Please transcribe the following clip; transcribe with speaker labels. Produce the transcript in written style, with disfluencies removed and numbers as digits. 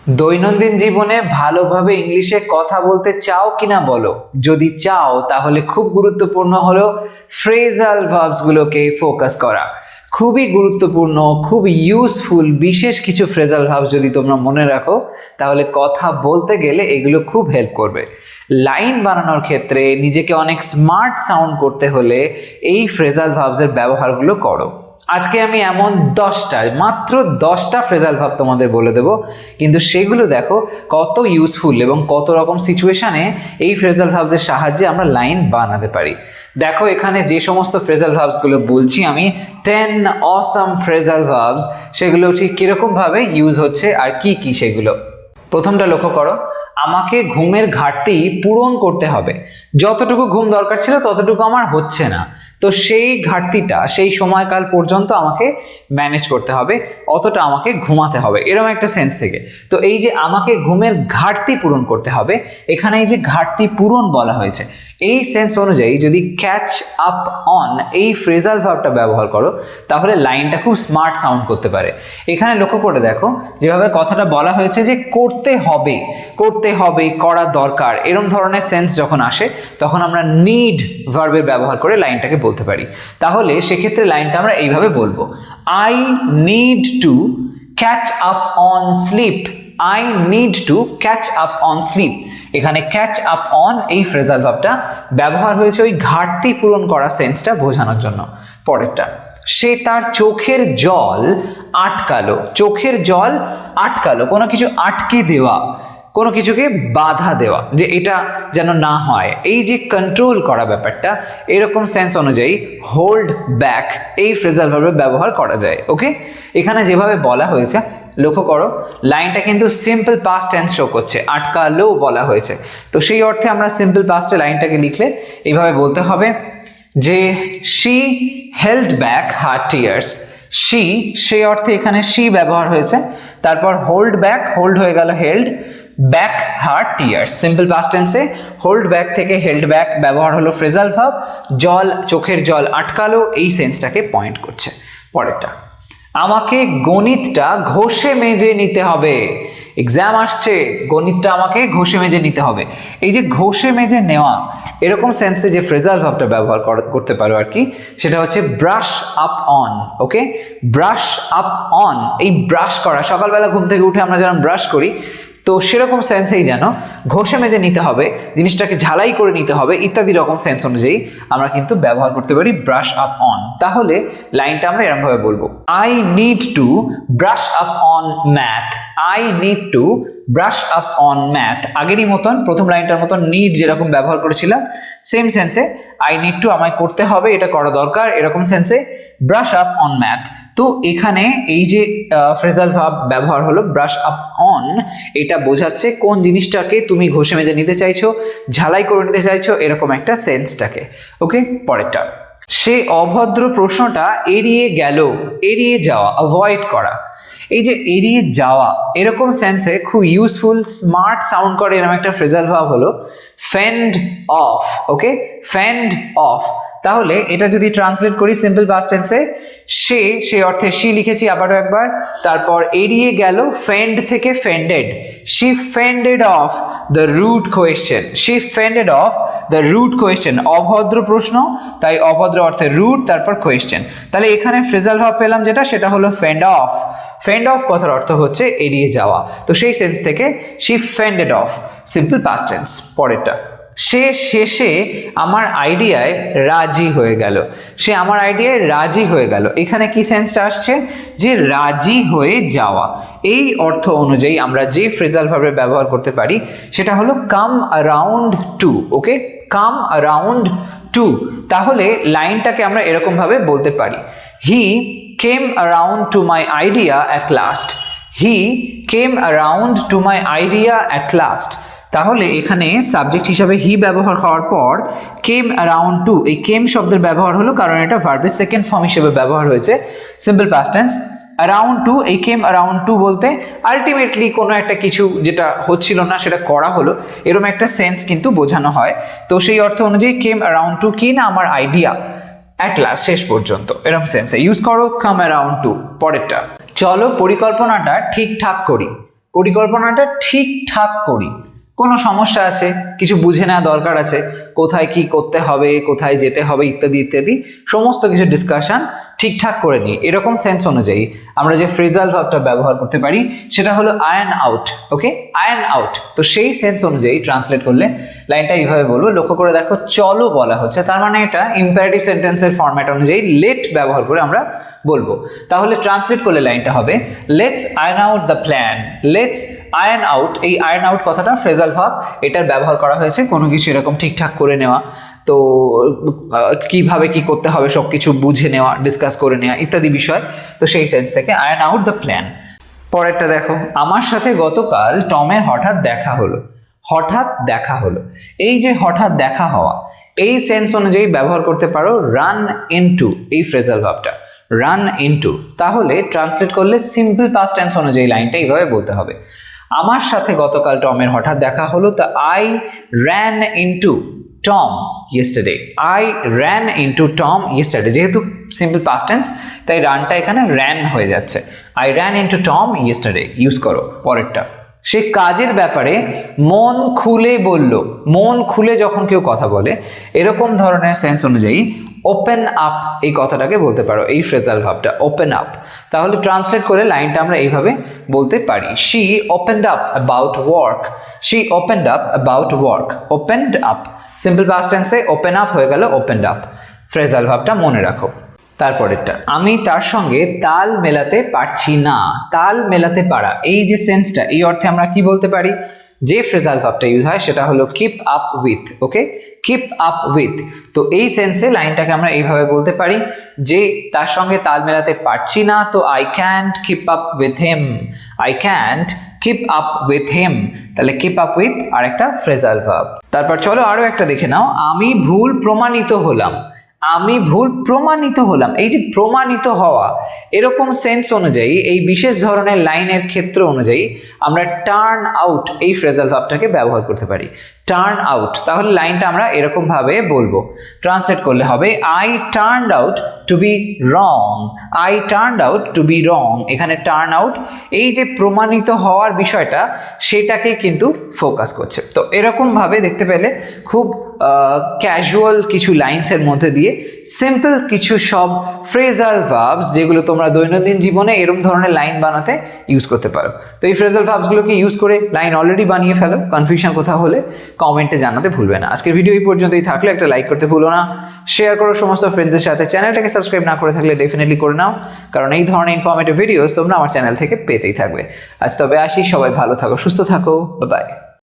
Speaker 1: দৈনন্দিন জীবনে ভালোভাবে ইংলিশে কথা বলতে চাও কিনা বলো। যদি চাও তাহলে খুব গুরুত্বপূর্ণ হলো ফ্রেজাল ভার্বস গুলোকে ফোকাস করা। খুবই গুরুত্বপূর্ণ, খুব ইউজফুল বিশেষ কিছু ফ্রেজাল ভার্বস যদি তোমরা মনে রাখো তাহলে কথা বলতে গেলে এগুলো খুব হেল্প করবে। লাইন বানানোর ক্ষেত্রে নিজেকে অনেক স্মার্ট সাউন্ড করতে হলে এই ফ্রেজাল ভার্বসের ব্যবহারগুলো করো। আজকে আমি এমন মাত্র 10টা ফ্রেজাল ভার্ব তোমাদের বলে দেব, কিন্তু সেগুলো দেখো কত ইউজফুল এবং কত রকম সিচুয়েশনে এই ফ্রেজাল ভার্বসের সাহায্যে আমরা লাইন বানাতে পারি। দেখো এখানে যে সমস্ত ফ্রেজাল ভার্বসগুলো বলছি আমি 10 অসাম ফ্রেজাল ভার্বস, সেগুলো ঠিক কিরকম ভাবে ইউজ হচ্ছে আর কি কি সেগুলো। প্রথমটা লক্ষ্য করো, আমাকে ঘুমের ঘাটতি পূরণ করতে হবে। যতটুকু ঘুম দরকার ছিল ততটুকু আমার হচ্ছে না, তো সেই ঘাটতিটা সেই সময়কাল পর্যন্ত আমাকে ম্যানেজ করতে হবে, অতটা আমাকে ঘুমাতে হবে, এরকম একটা সেন্স থেকে। তো এই যে আমাকে ঘুমের ঘাটতি পূরণ করতে হবে, এখানে এই যে ঘাটতি পূরণ বলা হয়েছে, এই সেন্স অনুযায়ী যদি ক্যাচ আপ অন এই ফ্রেজাল ভার্বটা ব্যবহার করো তাহলে লাইনটা খুব স্মার্ট সাউন্ড করতে পারে। এখানে লক্ষ্য করে দেখো যেভাবে কথাটা বলা হয়েছে যে করতে হবে, করতে হবে, করা দরকার, এরকম ধরনের সেন্স যখন আসে তখন আমরা নিড ভার্বের ব্যবহার করে লাইনটাকে বলতে পারি। তাহলে সেক্ষেত্রে লাইনটা আমরা এইভাবে বলবো, I need to catch up on sleep. I need to catch up on sleep. এখানে ক্যাচ আপ অন এই ফ্রেজাল ভার্বটা ব্যবহার হয়েছে ওই ঘাটতি পূরণ করা সেন্সটা বোঝানোর জন্য। পরেরটা, সে তার চোখের জল আটকালো। চোখের জল আটকালো, কোনো কিছু আটকে দেওয়া, কোনো কিছুকে বাধা দেওয়া, যে এটা যেন না হয়, এই যে কন্ট্রোল করা ব্যাপারটা, এরকম সেন্স অনুযায়ী হোল্ড ব্যাক এই ফ্রেজাল ভার্বের ব্যবহার করা যায়। ওকে, এখানে যেভাবে বলা হয়েছে লক্ষ্য করো লাইনটা কিন্তু সিম্পল পাস্ট টেন্স শো করছে, আটকালো বলা হয়েছে। তো সেই অর্থে আমরা সিম্পল পাস্টে লাইনটাকে লিখলে এইভাবে বলতে হবে যে she held back her tears. She, সেই অর্থে এখানে শি ব্যবহার হয়েছে, তারপর হোল্ড ব্যাক, হোল্ড হয়ে গেল held, back her tears. Simple past টেন্সে হোল্ড ব্যাক থেকে হেল্ড ব্যাক ব্যবহার হলো ফ্রেজাল ভার্ব, জল, চোখের জল আটকালো, এই সেন্সটাকে পয়েন্ট করছে। পরেরটা, আমাকে গণিতটা ঘষে মেজে নিতে হবে। এক্সাম আসছে, গণিতটা আমাকে ঘষে মেজে নিতে হবে। এই যে ঘষে মেজে নেওয়া, এরকম সেন্সে যে ফ্রেজাল ভার্বটা ব্যবহার করতে পারো আর কি, সেটা হচ্ছে brush up on. Okay, brush up on, এই ব্রাশ করা, সকালবেলা ঘুম থেকে উঠে আমরা যেরকম ব্রাশ করি, তো সেরকম সেন্সেই যেন ঘষে মেজে নিতে হবে, জিনিসটাকে ঝালাই করে নিতে হবে, ইত্যাদি রকম সেন্স অনুযায়ী আমরা কিন্তু ব্যবহার করতে পারি ব্রাশ আপ অন। তাহলে লাইনটা আমরা এরকম ভাবে বলবো, I need to brush up on math. I need to brush up on math. আগেরই মতন, প্রথম লাইনটার মতন নিড যেরকম ব্যবহার করেছিলাম, সেম সেন্সে আই নিড টু আমায় করতে হবে, এটা করা দরকার, এরকম সেন্সে ব্রাশ আপ অন ম্যাথ। তো এখানে এই যে ফ্রেজাল ভার্ব ব্যবহার হলো ব্রাশ আপ অন, এটা বোঝাচ্ছে কোন জিনিসটাকে তুমি ঘষে মেজে নিতে চাইছো, ঝালাই করে নিতে চাইছো, এরকম একটা সেন্সটাকে। ওকে, পরেরটা, সে অভদ্র প্রশ্নটা এড়িয়ে গেল। এড়িয়ে যাওয়া, অ্যাভয়েড করা। এই যে এড়িয়ে যাওয়া, এরকম সেন্সে খুব ইউজফুল স্মার্ট সাউন্ড করে এরকম একটা ফ্রেজাল ভার্ব হলো ফেন্ড অফ। Okay, ফেন্ড of. তাহলে এটা যদি ট্রান্সলেট করি সিম্পল পাস্ট টেন্সে, সে অর্থে শি লিখেছি আবারও একবার, তারপর এড়িয়ে গেল, ফেন্ড থেকে fended, she fended off the rude question. She fended off the rude question, অভদ্র প্রশ্ন, তাই অভদ্র অর্থে রুড, তারপর কোয়েশ্চেন। তাহলে এখানে ফ্রেজাল ভার্ব পেলাম যেটা, সেটা হলো ফেন্ড অফ। ফেন্ড অফ কথার অর্থ হচ্ছে এড়িয়ে যাওয়া, তো সেই সেন্স থেকে she fended off, simple past tense. পরেরটা, সে শেষে আমার আইডিয়ায় রাজি হয়ে গেল। সে আমার আইডিয়ায় রাজি হয়ে গেল, এখানে কি সেন্সটা আসছে, যে রাজি হয়ে যাওয়া। এই অর্থ অনুযায়ী আমরা যে ফ্রেজাল ভার্বের ব্যবহার করতে পারি সেটা হলো come around to. Okay, come around to. তাহলে লাইনটাকে আমরা এরকম ভাবে বলতে পারি, he came around to my idea at last. He came around to my idea at last. তাহলে এখানে সাবজেক্ট হিসাবে হি ব্যবহার হওয়ার পর কেম অ্যারাউন্ড টু, এই কেম শব্দের ব্যবহার হলো কারণ এটা ভার্বের সেকেন্ড ফর্ম হিসেবে ব্যবহার হয়েছে, simple past tense. Around to, এই কেম অ্যারাউন্ড টু বলতে আলটিমেটলি কোনো একটা কিছু যেটা হচ্ছিল না সেটা করা হলো, এরকম একটা সেন্স কিন্তু বোঝানো হয়। তো সেই অর্থ অনুযায়ী কেম অ্যারাউন্ড টু কি না, আমার আইডিয়া অ্যাট লাস্ট, শেষ পর্যন্ত, এরকম সেন্সে ইউজ করো কাম অ্যারাউন্ড টু। পরেরটা, চলো পরিকল্পনাটা ঠিকঠাক করি। পরিকল্পনাটা ঠিকঠাক করি। কোনো সমস্যা আছে, কিছু বুঝে নেওয়া দরকার আছে, কোথায় কি করতে হবে, কোথায় যেতে হবে ইত্যাদি ইত্যাদি সমস্ত কিছু ডিসকাশন ঠিকঠাক করে নিই। এরকম সেন্স অনুযায়ী আমরা যে ফ্রেজাল ভার্বটা ব্যবহার করতে পারি সেটা হলো আয়র্ন আউট। ওকে, আয়র্ন আউট। তো সেই সেন্স অনুযায়ী ট্রান্সলেট করলে লাইনটা এইভাবে বলবো, লক্ষ্য করে দেখো চলো বলা হচ্ছে, তার মানে এটা ইম্পারেটিভ সেন্টেন্সের ফরম্যাট অনুযায়ী লেট ব্যবহার করে আমরা বলবো। তাহলে ট্রান্সলেট করলে লাইনটা হবে let's iron out the plan. Let's iron out, এই আয়র্ন আউট কথাটা ফ্রেজাল ভার্ব, এটার ব্যবহার করা হয়েছে কোনো কিছু এরকম ঠিকঠাক করে নেওয়া, তো কিভাবে কি করতে হবে সব কিছু বুঝে নেওয়া, ডিসকাস করে নেওয়া ইত্যাদি বিষয়। তো সেই সেন্স থেকে আয়র্ন আউট দ্য প্ল্যান। পরেরটা দেখো, আমার সাথে গতকাল টমের হঠাৎ দেখা হলো। হঠাৎ দেখা হলো, এই যে হঠাৎ দেখা হওয়া, এই সেন্স অনুযায়ী ব্যবহার করতে পারো রান ইনটু এই ফ্রেজাল ভার্বটা, রান ইনটু। তাহলে ট্রান্সলেট করলে সিম্পল পাস্ট টেন্স অনুযায়ী লাইনটা এইভাবে বলতে হবে, আমার সাথে গতকাল টমের হঠাৎ দেখা হলো, তা I ran into Tom yesterday. I ran into Tom yesterday, যেহেতু সিম্পল পাস্ট টেন্স তাই রানটা এখানে র্যান হয়ে যাচ্ছে। I ran into Tom yesterday use করো। পরেরটা, সে কাজের ব্যাপারে মন খুলে বলল। মন খুলে যখন কেউ কথা বলে এরকম ধরনের সেন্স অনুযায়ী ওপেন আপ এই কথাটাকে বলতে পারো, এই ফ্রেজাল ভার্বটা ওপেন আপ। তাহলে ট্রান্সলেট করে লাইনটা আমরা এইভাবে বলতে পারি, she opened up about work. She opened up about work. Opened up simple past টেন্সে ওপেন আপ হয়ে গেল ওপেনড আপ। ফ্রেজাল ভার্বটা মনে রাখো। তারপরেরটা, আমি তার সঙ্গে তাল মেলাতে পারছি না। তাল মেলাতে পারা, এই যে সেন্সটা, এই অর্থে আমরা কি বলতে পারি, যে ফ্রেজাল ভার্বটা ইউজ হয় সেটা হলো keep up with. Okay, keep up with. তো এই সেন্সে লাইনটাকে আমরা এইভাবে বলতে পারি যে তার সঙ্গে তাল মেলাতে পারছি না, তো I can't keep up with him. I can't keep up with him. তাহলে কিপ আপ উইথ আর একটা ফ্রেজাল ভার্ব। তারপর চলো আরো একটা দেখে নাও, আমি ভুল প্রমাণিত হলাম। আমি ভুল প্রমাণিত হলাম, এই যে প্রমাণিত হওয়া, এরকম সেন্স অনুযায়ী এই বিশেষ ধরনের লাইনের ক্ষেত্র অনুযায়ী আমরা টার্ন আউট এই ফ্রেজাল ভার্বটাকে ব্যবহার করতে পারি, টার্ন আউট। তাহলে লাইনটা আমরা এরকম ভাবে বলবো, ট্রান্সলেট করলে হবে I turned out to be wrong. I turned out to be wrong. এখানে টার্ন আউট এই যে প্রমাণিত হওয়ার বিষয়টা সেটাকে কিন্তু ফোকাস করছে। তো এরকম ভাবে দেখতে পেলে খুব ক্যাজুয়াল কিছু লাইনসের মধ্যে দিয়ে সিম্পল কিছু সব ফ্রেজাল ভার্বস যেগুলো তোমরা দৈনন্দিন জীবনে এরকম ধরনের লাইন বানাতে ইউজ করতে পারো। তো এই ফ্রেজাল ভার্বসগুলোকে ইউজ করে লাইন অলরেডি বানিয়ে ফেলো। কনফিউশন কোথাও হলে কমেন্টে জানাতে ভুলবে না। আজকের ভিডিও এই পর্যন্তই থাকলে একটা লাইক করতে ভুলো না, শেয়ার করো সমস্ত ফ্রেন্ডসদের সাথে। চ্যানেলটাকে সাবস্ক্রাইব না করে থাকলে ডেফিনেটলি করে নাও, কারণ এই ধরনের ইনফরমেটিভ ভিডিওস তোমরা আমার চ্যানেল থেকে পেতেই থাকবে। আজ তবে আসি, সবাই ভালো থাকো, সুস্থ থাকো, বাই।